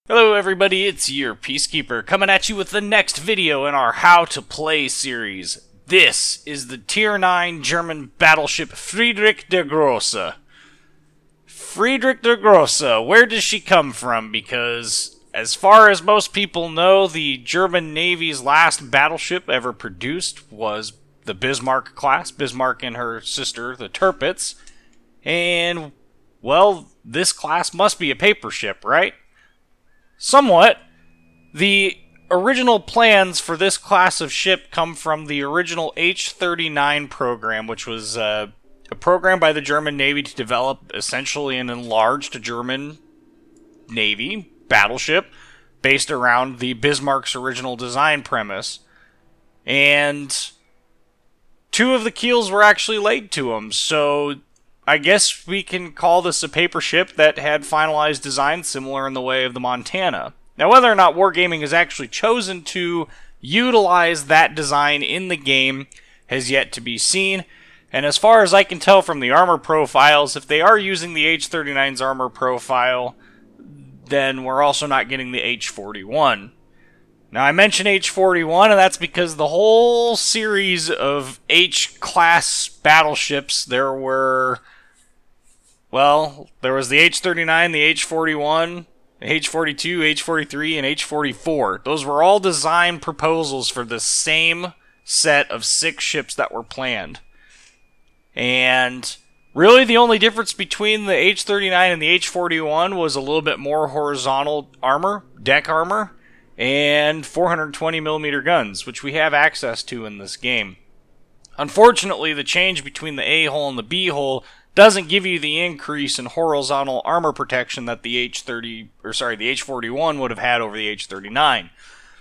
Hello everybody, it's your Peacekeeper coming at you with the next video in our How to Play series. This is the Tier 9 German battleship Friedrich der Große. Friedrich der Große, where does she come from? Because, as far as most people know, the German Navy's last battleship ever produced was the Bismarck class, Bismarck and her sister, the Tirpitz. And, well, this class must be a paper ship, right? Somewhat. The original plans for this class of ship come from the original H-39 program, which was a program by the German Navy to develop essentially an enlarged German Navy battleship based around the Bismarck's original design premise. And two of the keels were actually laid to them, so I guess we can call this a paper ship that had finalized design similar in the way of the Montana. Now, whether or not Wargaming has actually chosen to utilize that design in the game has yet to be seen. And as far as I can tell from the armor profiles, if they are using the H-39's armor profile, then we're also not getting the H-41. Now, I mention H-41, and that's because the whole series of H-class battleships, there was the H-39, the H-41, H-42, H-43, and H-44. Those were all design proposals for the same set of 6 ships that were planned. And really the only difference between the H-39 and the H-41 was a little bit more horizontal armor, deck armor, and 420mm guns, which we have access to in this game. Unfortunately, the change between the A-hole and the B-hole doesn't give you the increase in horizontal armor protection that the H-41 would have had over the H-39.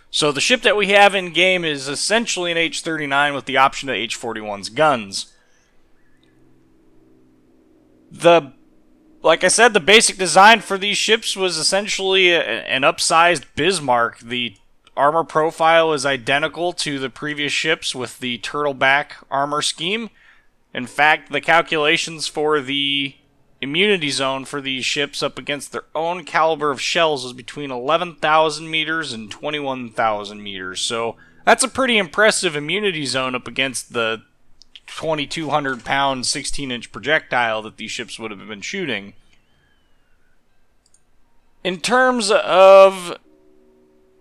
So the ship that we have in game is essentially an H-39 with the option of H-41's guns. Like I said, the basic design for these ships was essentially an upsized Bismarck. The armor profile is identical to the previous ships with the turtleback armor scheme. In fact, the calculations for the immunity zone for these ships up against their own caliber of shells was between 11,000 meters and 21,000 meters. So that's a pretty impressive immunity zone up against the 2,200-pound 16-inch projectile that these ships would have been shooting. In terms of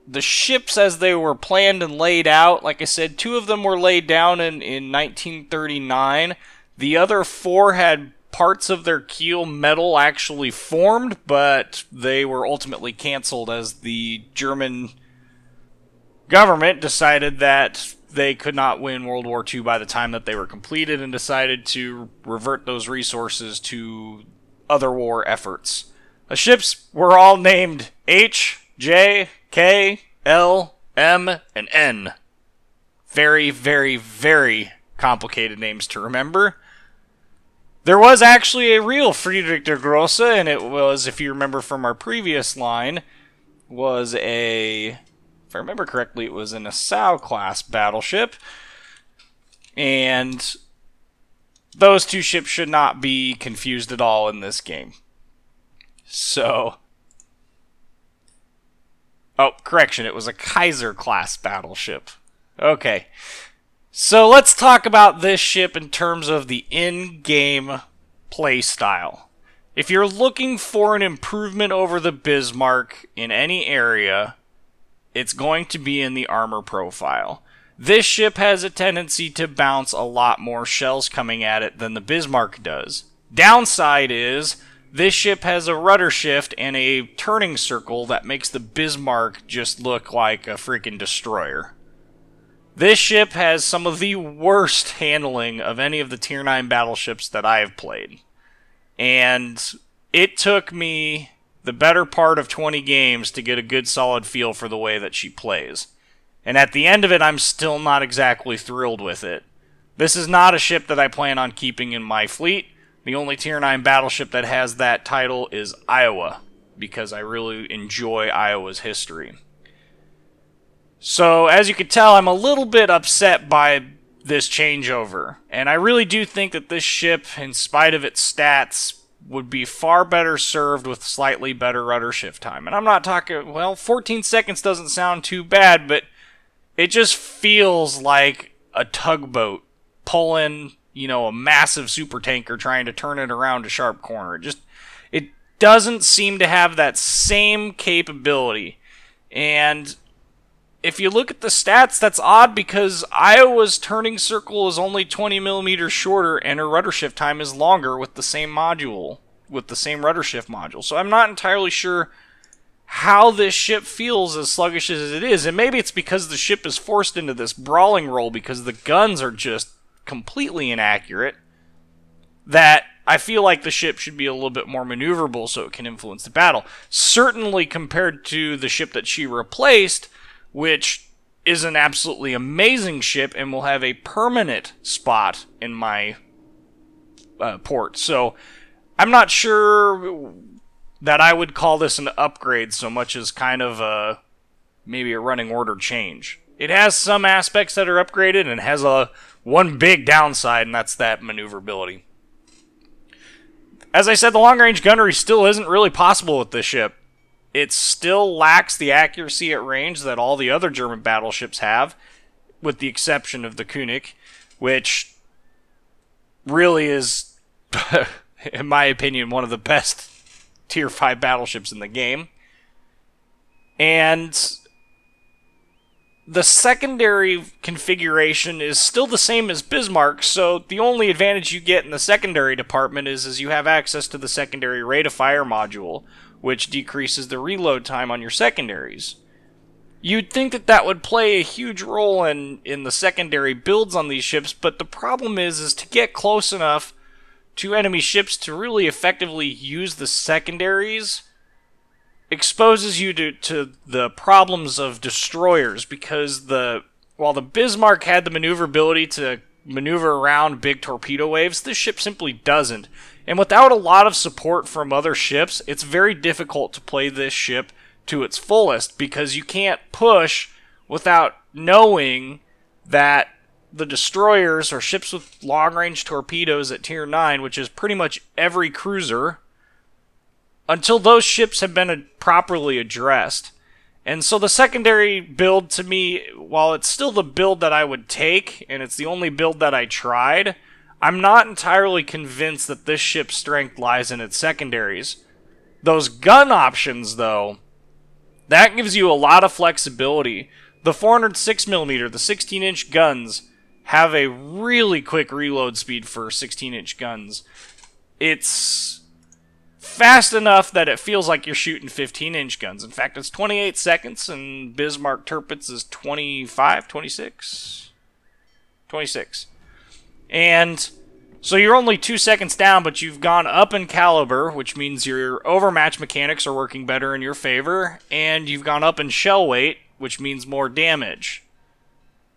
the ships as they were planned and laid out, like I said, 2 of them were laid down in 1939. The other 4 had parts of their keel metal actually formed, but they were ultimately canceled as the German government decided that they could not win World War II by the time that they were completed and decided to revert those resources to other war efforts. The ships were all named H, J, K, L, M, and N. Very, very, very complicated names to remember. There was actually a real Friedrich der Große, and it was, if you remember from our previous line, if I remember correctly, it was an Nassau-class battleship. And those 2 ships should not be confused at all in this game. So, oh, correction, it was a Kaiser-class battleship. Okay, so let's talk about this ship in terms of the in-game playstyle. If you're looking for an improvement over the Bismarck in any area, it's going to be in the armor profile. This ship has a tendency to bounce a lot more shells coming at it than the Bismarck does. Downside is, this ship has a rudder shift and a turning circle that makes the Bismarck just look like a freaking destroyer. This ship has some of the worst handling of any of the Tier 9 battleships that I have played. And it took me the better part of 20 games to get a good solid feel for the way that she plays. And at the end of it, I'm still not exactly thrilled with it. This is not a ship that I plan on keeping in my fleet. The only Tier 9 battleship that has that title is Iowa, because I really enjoy Iowa's history. So, as you can tell, I'm a little bit upset by this changeover, and I really do think that this ship, in spite of its stats, would be far better served with slightly better rudder shift time. And I'm not talking, well, 14 seconds doesn't sound too bad, but it just feels like a tugboat pulling, a massive super tanker trying to turn it around a sharp corner. It doesn't seem to have that same capability. And if you look at the stats, that's odd because Iowa's turning circle is only 20 millimeters shorter and her rudder shift time is longer with the same module, with the same rudder shift module. So I'm not entirely sure how this ship feels as sluggish as it is. And maybe it's because the ship is forced into this brawling role because the guns are just completely inaccurate, that I feel like the ship should be a little bit more maneuverable so it can influence the battle. Certainly compared to the ship that she replaced, which is an absolutely amazing ship and will have a permanent spot in my port. So I'm not sure that I would call this an upgrade so much as kind of maybe a running order change. It has some aspects that are upgraded and has one big downside, and that's that maneuverability. As I said, the long-range gunnery still isn't really possible with this ship. It still lacks the accuracy at range that all the other German battleships have, with the exception of the König, which really is, in my opinion, one of the best Tier 5 battleships in the game. And the secondary configuration is still the same as Bismarck, so the only advantage you get in the secondary department is you have access to the secondary rate of fire module, which decreases the reload time on your secondaries. You'd think that would play a huge role in the secondary builds on these ships, but the problem is to get close enough to enemy ships to really effectively use the secondaries exposes you to the problems of destroyers, because while the Bismarck had the maneuverability to maneuver around big torpedo waves, this ship simply doesn't. And without a lot of support from other ships, it's very difficult to play this ship to its fullest, because you can't push without knowing that the destroyers, or ships with long-range torpedoes at Tier 9, which is pretty much every cruiser, until those ships have been properly addressed. And so the secondary build, to me, while it's still the build that I would take, and it's the only build that I tried, I'm not entirely convinced that this ship's strength lies in its secondaries. Those gun options, though, that gives you a lot of flexibility. The 406mm, the 16-inch guns, have a really quick reload speed for 16-inch guns. It's fast enough that it feels like you're shooting 15-inch guns. In fact, it's 28 seconds, and Bismarck Tirpitz is 26. And so you're only 2 seconds down, but you've gone up in caliber, which means your overmatch mechanics are working better in your favor, and you've gone up in shell weight, which means more damage.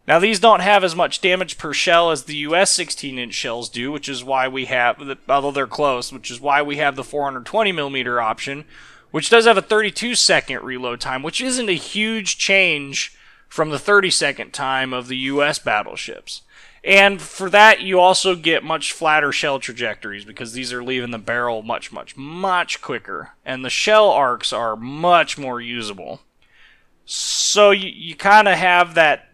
Now, these don't have as much damage per shell as the US 16-inch shells do, which is why we have, although they're close, which is why we have the 420mm option, which does have a 32-second reload time, which isn't a huge change from the 30-second time of the US battleships. And for that, you also get much flatter shell trajectories, because these are leaving the barrel much, much, much quicker. And the shell arcs are much more usable. So you kind of have that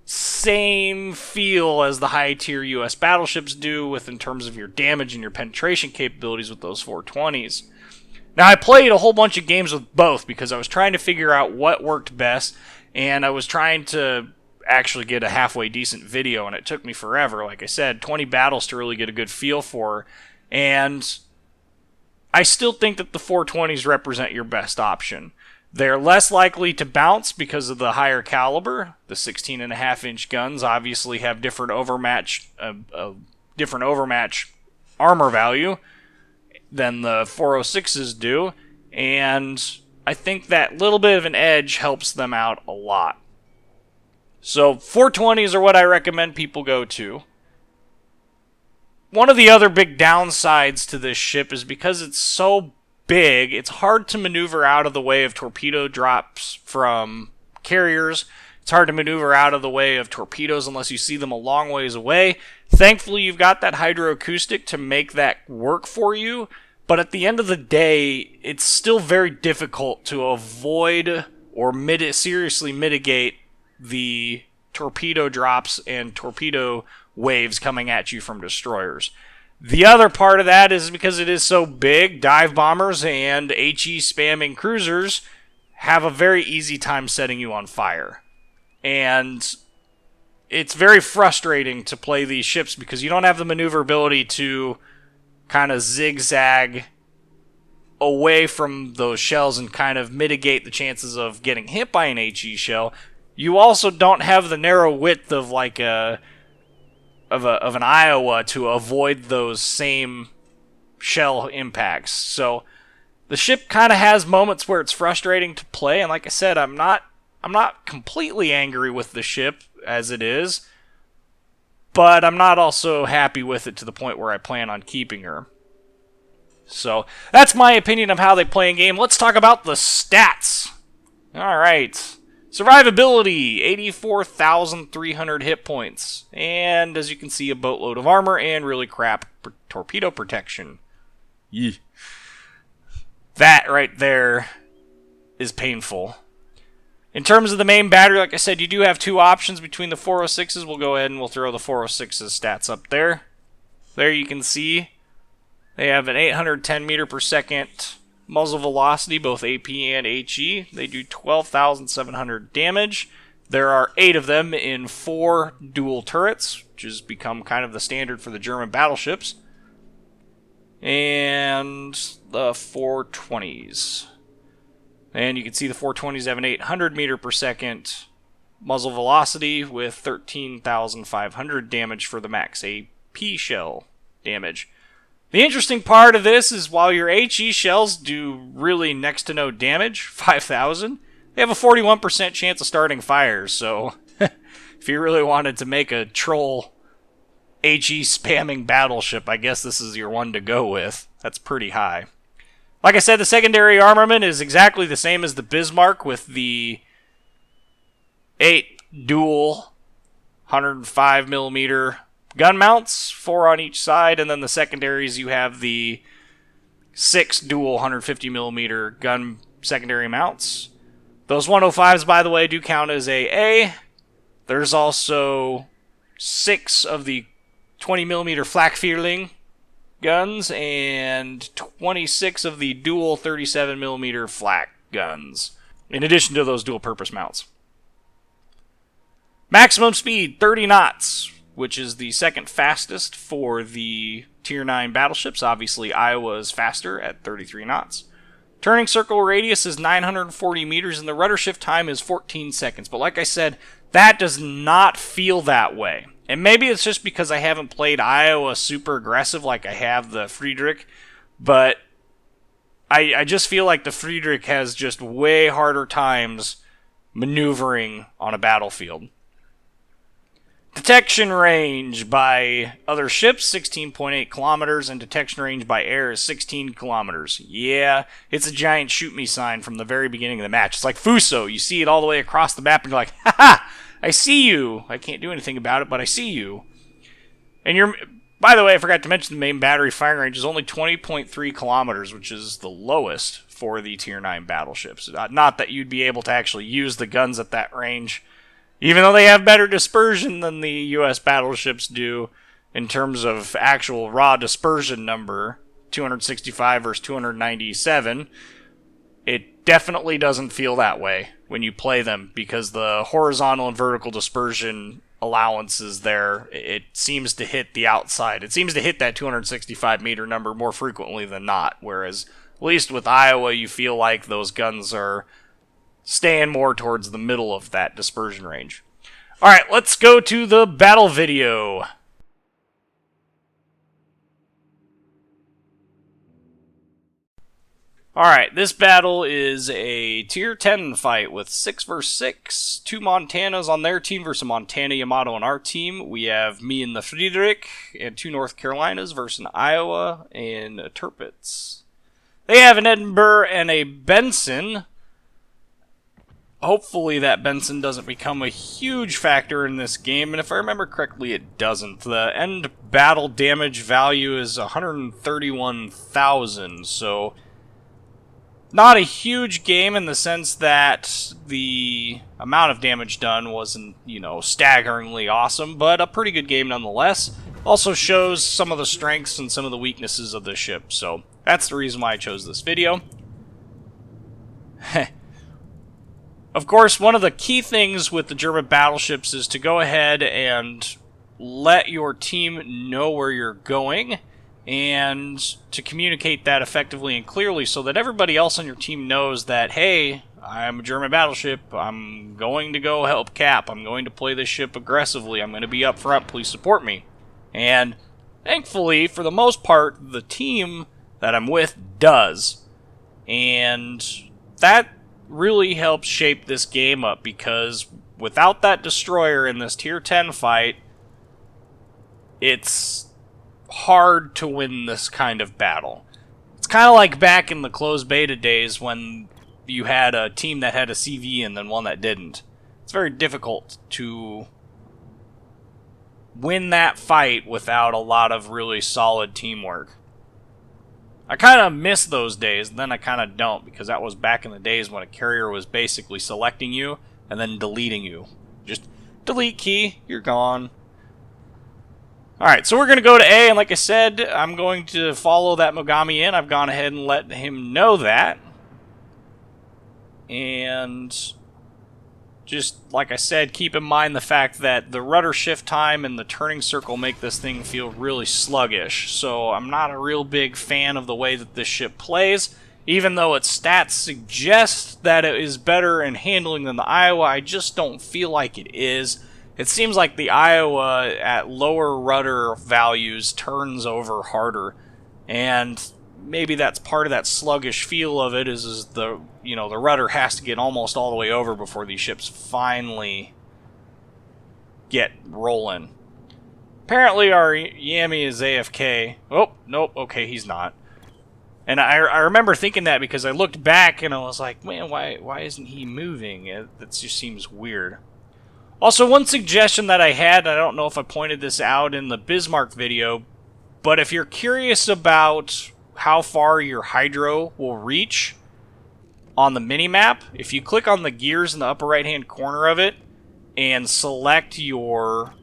same feel as the high-tier US battleships do in terms of your damage and your penetration capabilities with those 420s. Now, I played a whole bunch of games with both because I was trying to figure out what worked best, and I was trying to actually get a halfway decent video, and it took me forever. Like I said, 20 battles to really get a good feel for, and I still think that the 420s represent your best option. They're less likely to bounce because of the higher caliber. The 16.5-inch guns obviously have different overmatch armor value than the 406s do, and I think that little bit of an edge helps them out a lot. So 420s are what I recommend people go to. One of the other big downsides to this ship is because it's so big, it's hard to maneuver out of the way of torpedo drops from carriers. It's hard to maneuver out of the way of torpedoes unless you see them a long ways away. Thankfully, you've got that hydroacoustic to make that work for you, But at the end of the day, it's still very difficult to avoid or seriously mitigate the torpedo drops and torpedo waves coming at you from destroyers. The other part of that is because it is so big, dive bombers and HE spamming cruisers have a very easy time setting you on fire. And it's very frustrating to play these ships because you don't have the maneuverability to kind of zigzag away from those shells and kind of mitigate the chances of getting hit by an HE shell. You also don't have the narrow width of like an Iowa to avoid those same shell impacts. So the ship kind of has moments where it's frustrating to play, and like I said, I'm not completely angry with the ship as it is, but I'm not also happy with it to the point where I plan on keeping her. So that's my opinion of how they play in game. Let's talk about the stats. Alright. Survivability, 84,300 hit points. And as you can see, a boatload of armor and really crap torpedo protection. Yeah. That right there is painful. In terms of the main battery, like I said, you do have two options between the 406s. We'll go ahead and we'll throw the 406s stats up there. There you can see they have an 810 meter per second muzzle velocity, both AP and HE. They do 12,700 damage. There are 8 of them in 4 dual turrets, which has become kind of the standard for the German battleships. And the 420s. And you can see the 420s have an 800 meter per second muzzle velocity with 13,500 damage for the max AP shell damage. The interesting part of this is while your HE shells do really next to no damage, 5,000, they have a 41% chance of starting fires. So if you really wanted to make a troll HE spamming battleship, I guess this is your one to go with. That's pretty high. Like I said, the secondary armament is exactly the same as the Bismarck with the 8 dual 105mm gun mounts, 4 on each side, and then the secondaries you have the 6 dual 150mm gun secondary mounts. Those 105s, by the way, do count as AA. There's also 6 of the 20mm Flakvierling guns and 26 of the dual 37mm flak guns, in addition to those dual purpose mounts. Maximum speed, 30 knots, which is the second fastest for the Tier 9 battleships. Obviously, Iowa is faster at 33 knots. Turning circle radius is 940 meters, and the rudder shift time is 14 seconds. But like I said, that does not feel that way. And maybe it's just because I haven't played Iowa super aggressive like I have the Friedrich, but I just feel like the Friedrich has just way harder times maneuvering on a battlefield. Detection range by other ships, 16.8 kilometers, and detection range by air is 16 kilometers. Yeah, it's a giant shoot me sign from the very beginning of the match. It's like Fuso. You see it all the way across the map, and you're like, ha-ha, I see you. I can't do anything about it, but I see you. And by the way, I forgot to mention the main battery firing range is only 20.3 kilometers, which is the lowest for the Tier 9 battleships. Not that you'd be able to actually use the guns at that range, even though they have better dispersion than the US battleships do in terms of actual raw dispersion number, 265 versus 297, it definitely doesn't feel that way when you play them because the horizontal and vertical dispersion allowances there, it seems to hit the outside. It seems to hit that 265 meter number more frequently than not, whereas at least with Iowa you feel like those guns are staying more towards the middle of that dispersion range. Alright, let's go to the battle video. Alright, this battle is a Tier 10 fight with 6 vs 6. 2 Montanas on their team versus a Montana Yamato on our team. We have me and the Friedrich and 2 North Carolinas versus an Iowa and a Tirpitz. They have an Edinburgh and a Benson. hopefully that Benson doesn't become a huge factor in this game, and if I remember correctly, it doesn't. The end battle damage value is 131,000, so not a huge game in the sense that the amount of damage done wasn't, you know, staggeringly awesome, but a pretty good game nonetheless. Also shows some of the strengths and some of the weaknesses of the ship, so that's the reason why I chose this video. Of course, one of the key things with the German battleships is to go ahead and let your team know where you're going, and to communicate that effectively and clearly so that everybody else on your team knows that, hey, I'm a German battleship, I'm going to go help Cap, I'm going to play this ship aggressively, I'm going to be up front, please support me. And thankfully, for the most part, the team that I'm with does. And that really helps shape this game up, because without that destroyer in this tier 10 fight, it's hard to win this kind of battle. It's kind of like back in the closed beta days when you had a team that had a CV and then one that didn't. It's very difficult to win that fight without a lot of really solid teamwork. I kind of miss those days, and then I kind of don't, because that was back in the days when a carrier was basically selecting you and then deleting you. Just delete key, you're gone. Alright, so we're going to go to A, and like I said, I'm going to follow that Mogami in. I've gone ahead and let him know that. And just like I said, keep in mind the fact that the rudder shift time and the turning circle make this thing feel really sluggish. So I'm not a real big fan of the way that this ship plays. Even though its stats suggest that it is better in handling than the Iowa, I just don't feel like it is. It seems like the Iowa at lower rudder values turns over harder. And maybe that's part of that sluggish feel of it, is the, you know, the rudder has to get almost all the way over before these ships finally get rolling. Apparently our Yami is AFK. Oh, nope, okay, he's not. And I remember thinking that because I looked back and I was like, man, why isn't he moving? That just seems weird. Also, one suggestion that I had, I don't know if I pointed this out in the Bismarck video, but if you're curious about how far your hydro will reach on the minimap, if you click on the gears in the upper right hand corner of it and select your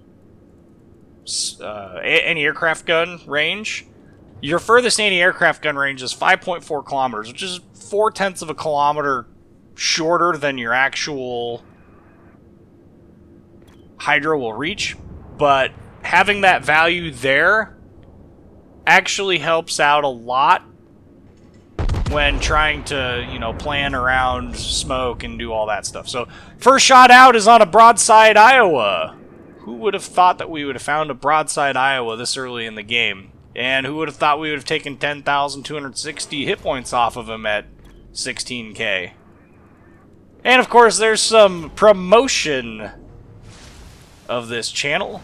anti-aircraft gun range, your furthest anti-aircraft gun range is 5.4 kilometers, which is 0.4 of a kilometer shorter than your actual hydro will reach. But having that value there actually helps out a lot when trying to, you know, plan around smoke and do all that stuff. So, first shot out is on a broadside Iowa. Who would have thought that we would have found a broadside Iowa this early in the game? And who would have thought we would have taken 10,260 hit points off of him at 16k? And of course, there's some promotion of this channel.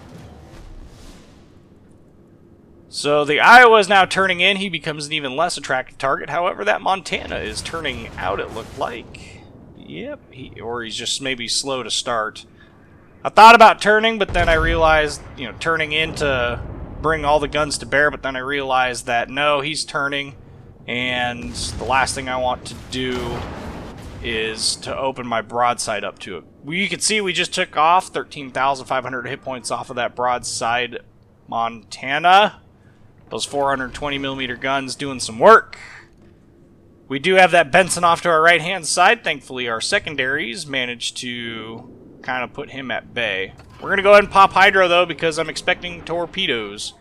So the Iowa is now turning in. He becomes an even less attractive target. However, that Montana is turning out, it looked like. Yep, or he's just maybe slow to start. I thought about turning, but then I realized, you know, turning in to bring all the guns to bear, but then I realized that no, he's turning, and the last thing I want to do is to open my broadside up to it. You can see we just took off 13,500 hit points off of that broadside Montana. Those 420mm guns doing some work. We do have that Benson off to our right-hand side. Thankfully, our secondaries managed to kind of put him at bay. We're going to go ahead and pop Hydro, though, because I'm expecting torpedoes.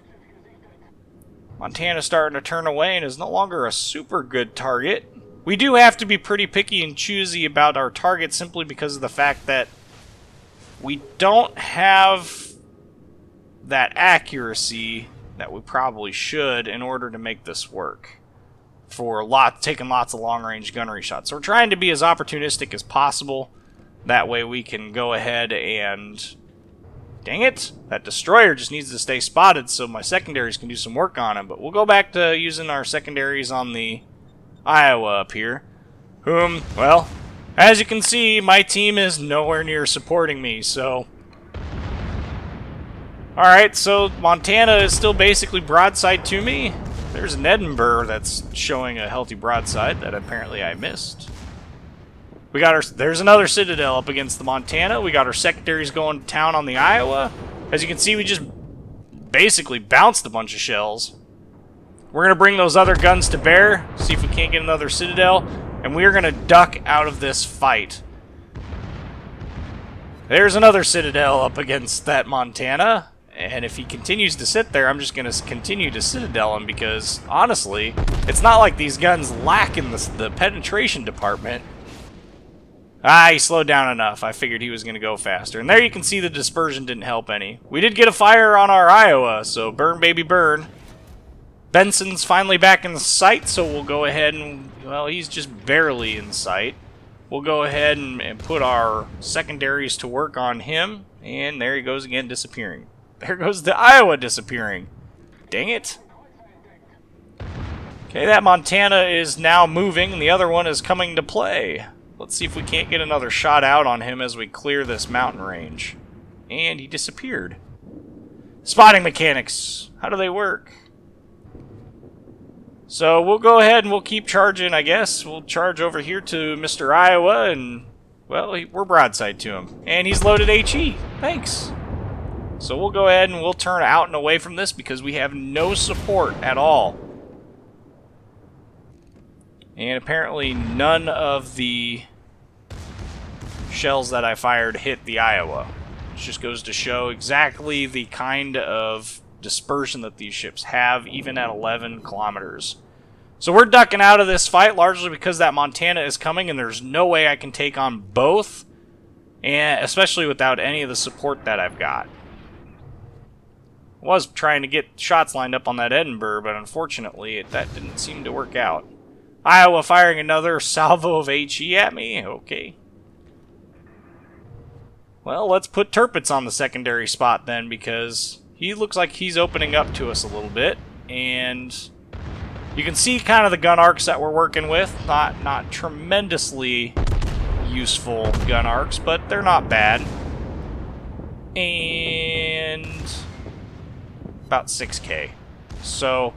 Montana's starting to turn away and is no longer a super good target. We do have to be pretty picky and choosy about our targets simply because of the fact that we don't have that accuracy that we probably should in order to make this work for taking lots of long-range gunnery shots. So we're trying to be as opportunistic as possible. That way we can go ahead and... Dang it! That destroyer just needs to stay spotted so my secondaries can do some work on him. But we'll go back to using our secondaries on the Iowa up here. Whom, well, As you can see, my team is nowhere near supporting me, so... Alright, so Montana is still basically broadside to me. There's an Edinburgh that's showing a healthy broadside that apparently I missed. We got our... There's another Citadel up against the Montana. We got our secondaries going to town on the Iowa. As you can see, we just basically bounced a bunch of shells. We're going to bring those other guns to bear, see if we can't get another Citadel, and we're going to duck out of this fight. There's another Citadel up against that Montana. And if he continues to sit there, I'm just going to continue to Citadel him because, honestly, it's not like these guns lack in the penetration department. Ah, he slowed down enough. I figured he was going to go faster. And there you can see the dispersion didn't help any. We did get a fire on our Iowa, so burn, baby, burn. Benson's finally back in sight, so we'll go ahead and... Well, he's just barely in sight. We'll go ahead and put our secondaries to work on him. And there he goes again, disappearing. There goes the Iowa disappearing. Dang it. Okay, that Montana is now moving, and the other one is coming to play. Let's see if we can't get another shot out on him as we clear this mountain range. And he disappeared. Spotting mechanics. How do they work? So we'll go ahead and we'll keep charging, I guess. We'll charge over here to Mr. Iowa, and, well, we're broadside to him. And he's loaded HE. Thanks. So we'll go ahead and we'll turn out and away from this because we have no support at all. And apparently none of the shells that I fired hit the Iowa. Which just goes to show exactly the kind of dispersion that these ships have, even at 11 kilometers. So we're ducking out of this fight largely because that Montana is coming and there's no way I can take on both, and especially without any of the support that I've got. Was trying to get shots lined up on that Edinburgh, but unfortunately that didn't seem to work out. Iowa firing another salvo of HE at me? Okay. Well, let's put Tirpitz on the secondary spot then, because he looks like he's opening up to us a little bit, and you can see kind of the gun arcs that we're working with. Not tremendously useful gun arcs, but they're not bad. And about 6K. So,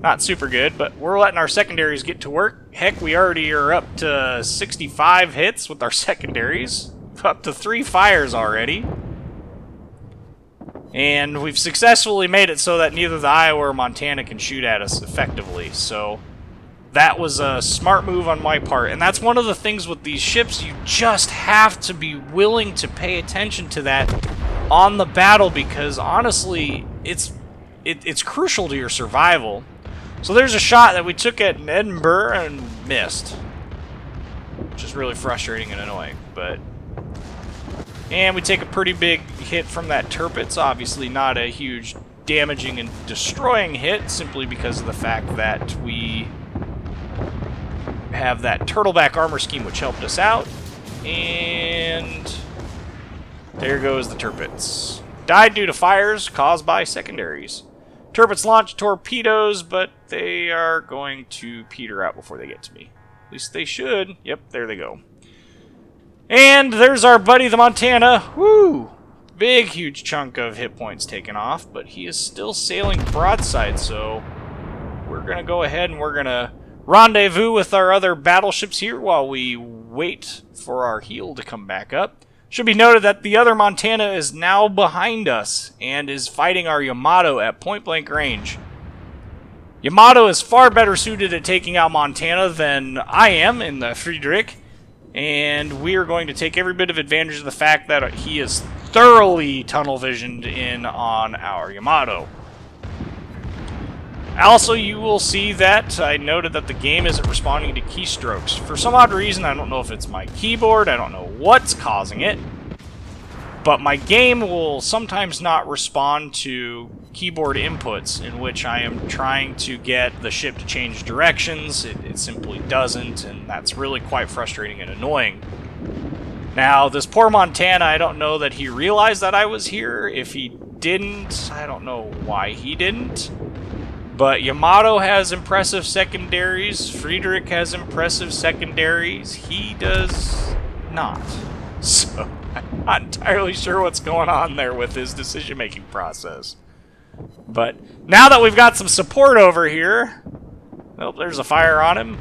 not super good, but we're letting our secondaries get to work. Heck, we already are up to 65 hits with our secondaries. Up to 3 fires already. And we've successfully made it so that neither the Iowa or Montana can shoot at us effectively. So, that was a smart move on my part. And that's one of the things with these ships. You just have to be willing to pay attention to that on the battle, because honestly, it's crucial to your survival. So there's a shot that we took at Edinburgh and missed, which is really frustrating and annoying. And we take a pretty big hit from that Tirpitz. Obviously not a huge damaging and destroying hit, simply because of the fact that we have that turtleback armor scheme which helped us out. And there goes the Tirpitz. Died due to fires caused by secondaries. Tirpitz launched torpedoes, but they are going to peter out before they get to me. At least they should. Yep, there they go. And there's our buddy, the Montana. Woo! Big, huge chunk of hit points taken off, but he is still sailing broadside, so we're going to go ahead and we're going to rendezvous with our other battleships here while we wait for our heel to come back up. Should be noted that the other Montana is now behind us and is fighting our Yamato at point-blank range. Yamato is far better suited at taking out Montana than I am in the Friedrich, and we are going to take every bit of advantage of the fact that he is thoroughly tunnel-visioned in on our Yamato. Also, you will see that I noted that the game isn't responding to keystrokes. For some odd reason, I don't know if it's my keyboard, I don't know what's causing it, but my game will sometimes not respond to keyboard inputs in which I am trying to get the ship to change directions. It simply doesn't, and that's really quite frustrating and annoying. Now, this poor Montana, I don't know that he realized that I was here. If he didn't, I don't know why he didn't. But Yamato has impressive secondaries. Friedrich has impressive secondaries. He does not. So, I'm not entirely sure what's going on there with his decision-making process. But now that we've got some support over here... Oh, there's a fire on him.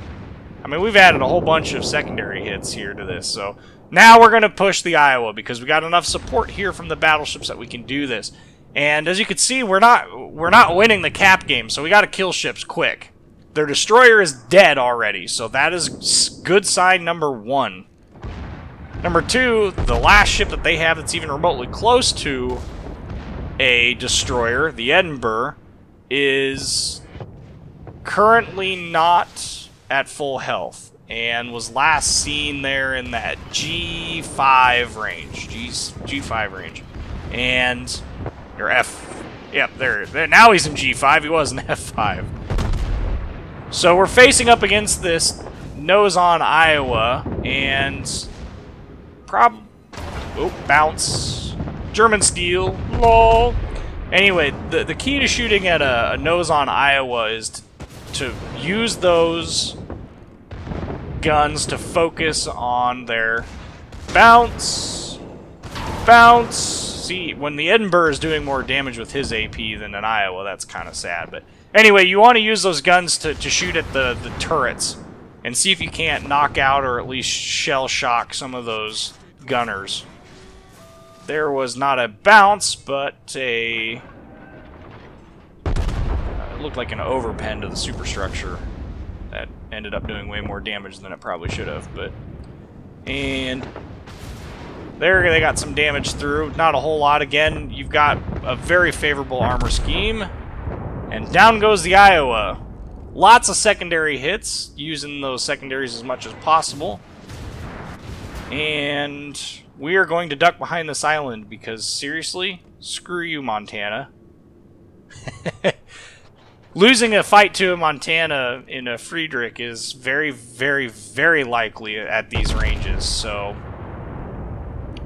I mean, we've added a whole bunch of secondary hits here to this, so... Now we're going to push the Iowa, because we got enough support here from the battleships that we can do this. And as you can see, we're not winning the cap game, so we got to kill ships quick. Their destroyer is dead already, so that is good sign number 1. Number 2, the last ship that they have that's even remotely close to a destroyer, the Edinburgh, is currently not at full health and was last seen there in that G5 range. G5 range. And or F. Yep, there. Now he's in G5. He was in F5. So we're facing up against this nose-on Iowa, and bounce. German steel. Lol. Anyway, the key to shooting at a nose-on Iowa is to use those guns to focus on their bounce. See, when the Edinburgh is doing more damage with his AP than an Iowa, that's kind of sad. But anyway, you want to use those guns to shoot at the turrets and see if you can't knock out or at least shell shock some of those gunners. There was not a bounce, but it looked like an overpen to the superstructure that ended up doing way more damage than it probably should have. And there they got some damage through. Not a whole lot. Again, you've got a very favorable armor scheme. And down goes the Iowa. Lots of secondary hits, using those secondaries as much as possible. And we are going to duck behind this island because, seriously, screw you, Montana. Losing a fight to a Montana in a Friedrich is very, very, very likely at these ranges, so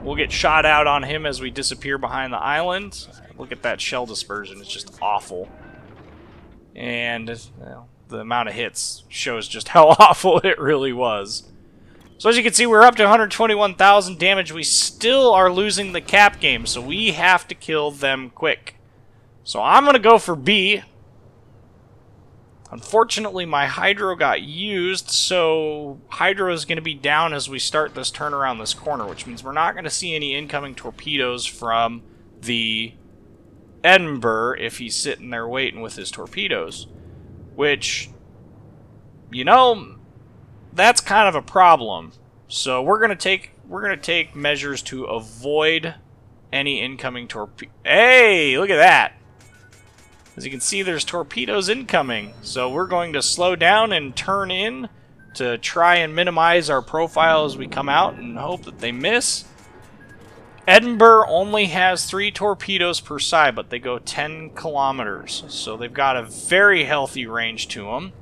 we'll get shot out on him as we disappear behind the island. Look at that shell dispersion, it's just awful. And well, the amount of hits shows just how awful it really was. So as you can see, we're up to 121,000 damage. We still are losing the cap game, so we have to kill them quick. So I'm going to go for B. Unfortunately, my Hydro got used, so Hydro is going to be down as we start this turn around this corner, which means we're not going to see any incoming torpedoes from the Edinburgh if he's sitting there waiting with his torpedoes. Which, you know, that's kind of a problem. So we're going to take measures to avoid any incoming torpedo. Hey, look at that. As you can see, there's torpedoes incoming. So we're going to slow down and turn in to try and minimize our profile as we come out and hope that they miss. Edinburgh only has 3 torpedoes per side, but they go 10 kilometers. So they've got a very healthy range to them.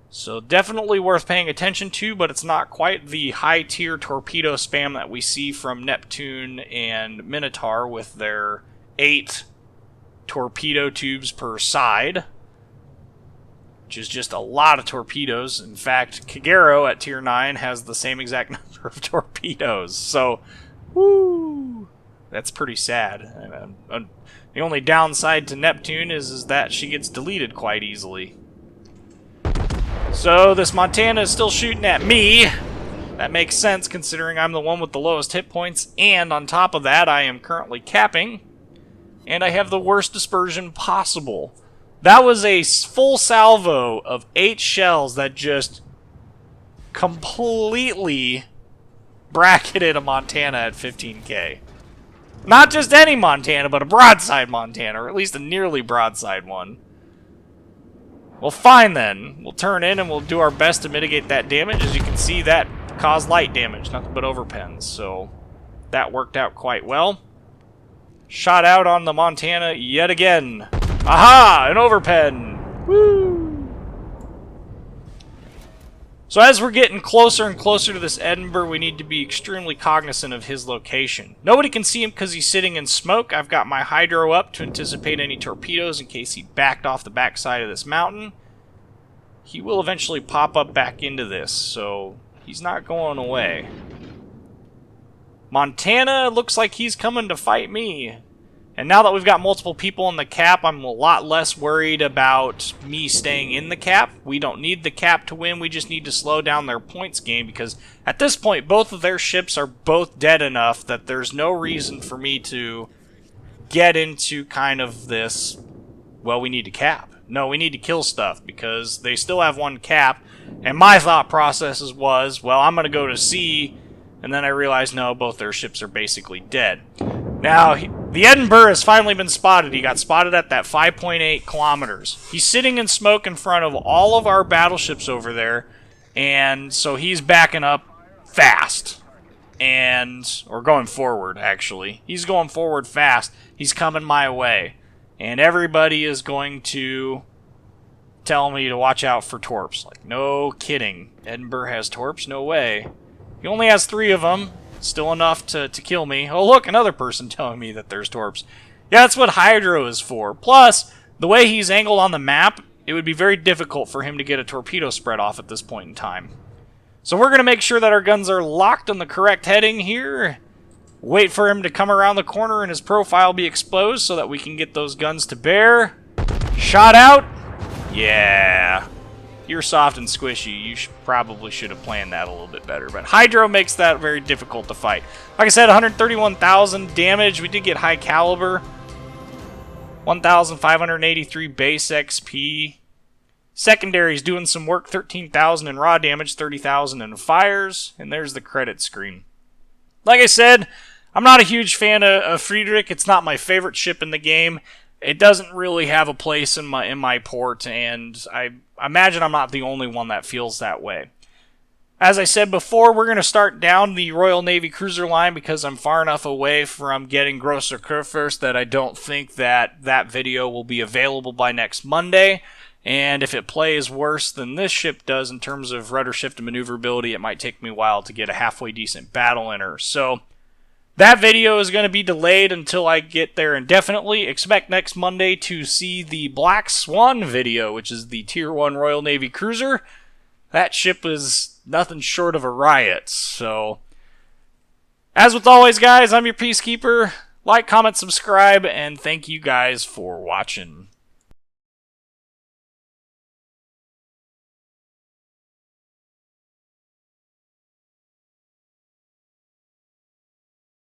So definitely worth paying attention to, but it's not quite the high-tier torpedo spam that we see from Neptune and Minotaur with their 8 torpedo tubes per side, which is just a lot of torpedoes. In fact, Kagero at tier 9 has the same exact number of torpedoes. So, woo, that's pretty sad. The only downside to Neptune is that she gets deleted quite easily. So this Montana is still shooting at me. That makes sense considering I'm the one with the lowest hit points, and on top of that I am currently capping. And I have the worst dispersion possible. That was a full salvo of 8 shells that just completely bracketed a Montana at 15k. Not just any Montana, but a broadside Montana, or at least a nearly broadside one. Well, fine then. We'll turn in and we'll do our best to mitigate that damage. As you can see, that caused light damage, nothing but overpens. So that worked out quite well. Shot out on the Montana yet again. Aha! An overpen! Woo! So as we're getting closer and closer to this Edinburgh, we need to be extremely cognizant of his location. Nobody can see him because he's sitting in smoke. I've got my hydro up to anticipate any torpedoes in case he backed off the backside of this mountain. He will eventually pop up back into this, so he's not going away. Montana looks like he's coming to fight me. And now that we've got multiple people in the cap, I'm a lot less worried about me staying in the cap. We don't need the cap to win, we just need to slow down their points game, because at this point, both of their ships are both dead enough that there's no reason for me to get into kind of this, well, we need to cap. No, we need to kill stuff, because they still have one cap, and my thought process was, well, I'm going to go to sea, and then I realized, no, both their ships are basically dead. Now, the Edinburgh has finally been spotted. He got spotted at that 5.8 kilometers. He's sitting in smoke in front of all of our battleships over there, and so he's backing up fast. Or going forward, actually. He's going forward fast. He's coming my way. And everybody is going to tell me to watch out for torps. Like, no kidding. Edinburgh has torps? No way. He only has 3 of them. Still enough to kill me. Oh, look, another person telling me that there's torps. Yeah, that's what hydro is for. Plus, the way he's angled on the map, it would be very difficult for him to get a torpedo spread off at this point in time. So we're going to make sure that our guns are locked on the correct heading here. Wait for him to come around the corner and his profile be exposed so that we can get those guns to bear. Shot out. Yeah. You're soft and squishy. You probably should have planned that a little bit better. But hydro makes that very difficult to fight. Like I said, 131,000 damage. We did get high caliber. 1,583 base XP. Secondary's doing some work. 13,000 in raw damage, 30,000 in fires. And there's the credit screen. Like I said, I'm not a huge fan of Friedrich. It's not my favorite ship in the game. It doesn't really have a place in my port, and I imagine I'm not the only one that feels that way. As I said before, we're going to start down the Royal Navy cruiser line because I'm far enough away from getting Großer Kurfürst that I don't think that video will be available by next Monday. And if it plays worse than this ship does in terms of rudder shift and maneuverability, it might take me a while to get a halfway decent battle in her. So that video is going to be delayed until I get there indefinitely. Expect next Monday to see the Black Swan video, which is the Tier 1 Royal Navy cruiser. That ship is nothing short of a riot. So, as with always, guys, I'm your Peacekeeper. Like, comment, subscribe, and thank you guys for watching.